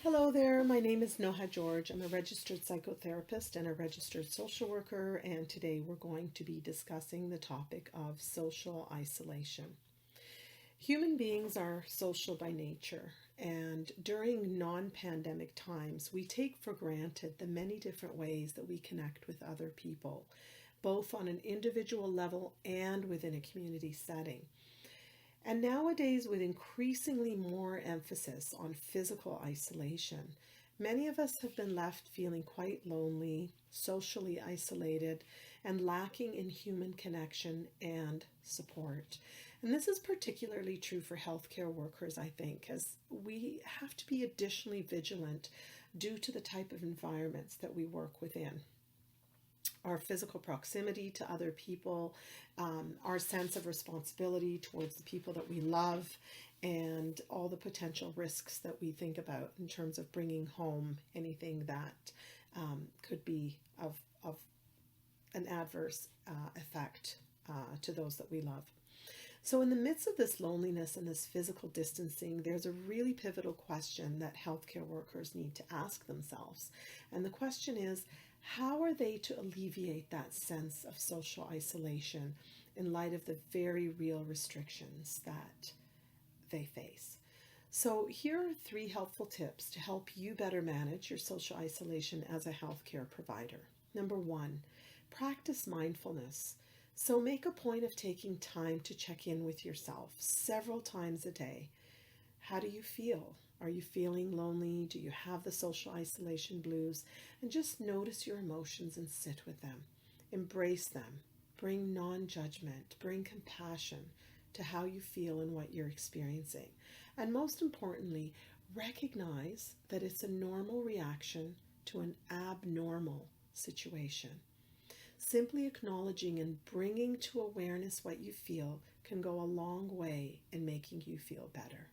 Hello there, my name is Noha George. I'm a registered psychotherapist and a registered social worker, and today we're going to be discussing the topic of social isolation. Human beings are social by nature, and during non-pandemic times, we take for granted the many different ways that we connect with other people, both on an individual level and within a community setting. And nowadays, with increasingly more emphasis on physical isolation, many of us have been left feeling quite lonely, socially isolated, and lacking in human connection and support. And this is particularly true for healthcare workers, I think, as we have to be additionally vigilant due to the type of environments that we work within. Our physical proximity to other people, our sense of responsibility towards the people that we love, and all the potential risks that we think about in terms of bringing home anything that could be of an adverse effect to those that we love. So in the midst of this loneliness and this physical distancing, there's a really pivotal question that healthcare workers need to ask themselves. And the question is, how are they to alleviate that sense of social isolation in light of the very real restrictions that they face? So here are 3 helpful tips to help you better manage your social isolation as a healthcare provider. Number 1, practice mindfulness. So make a point of taking time to check in with yourself several times a day. How do you feel? Are you feeling lonely? Do you have the social isolation blues? And just notice your emotions and sit with them. Embrace them. Bring non-judgment. Bring compassion to how you feel and what you're experiencing. And most importantly, recognize that it's a normal reaction to an abnormal situation. Simply acknowledging and bringing to awareness what you feel can go a long way in making you feel better.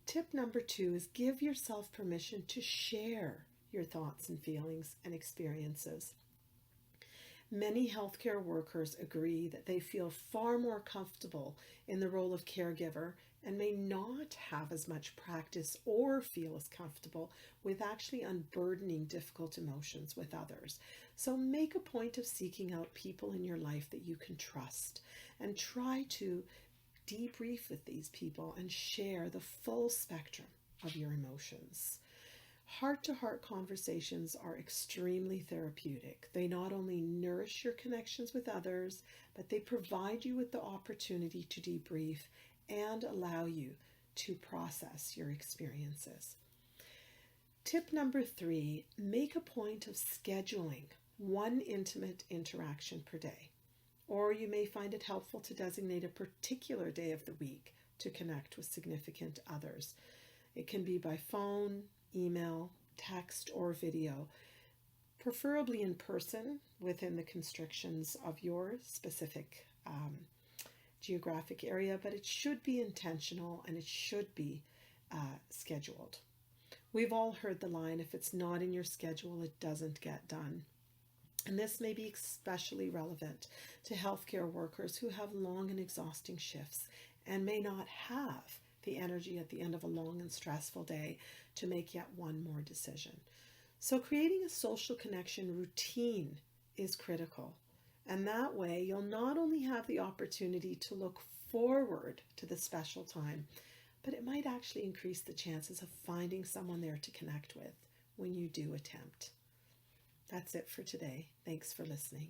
Tip number 2 is give yourself permission to share your thoughts and feelings and experiences. Many healthcare workers agree that they feel far more comfortable in the role of caregiver and may not have as much practice or feel as comfortable with actually unburdening difficult emotions with others. So make a point of seeking out people in your life that you can trust and try to debrief with these people and share the full spectrum of your emotions. Heart-to-heart conversations are extremely therapeutic. They not only nourish your connections with others, but they provide you with the opportunity to debrief and allow you to process your experiences. Tip number 3, make a point of scheduling one intimate interaction per day. Or you may find it helpful to designate a particular day of the week to connect with significant others. It can be by phone, email, text, or video, preferably in person within the constrictions of your specific geographic area, but it should be intentional and it should be scheduled. We've all heard the line, if it's not in your schedule, it doesn't get done. And this may be especially relevant to healthcare workers who have long and exhausting shifts and may not have the energy at the end of a long and stressful day to make yet one more decision. So creating a social connection routine is critical. And that way you'll not only have the opportunity to look forward to the special time, but it might actually increase the chances of finding someone there to connect with when you do attempt. That's it for today. Thanks for listening.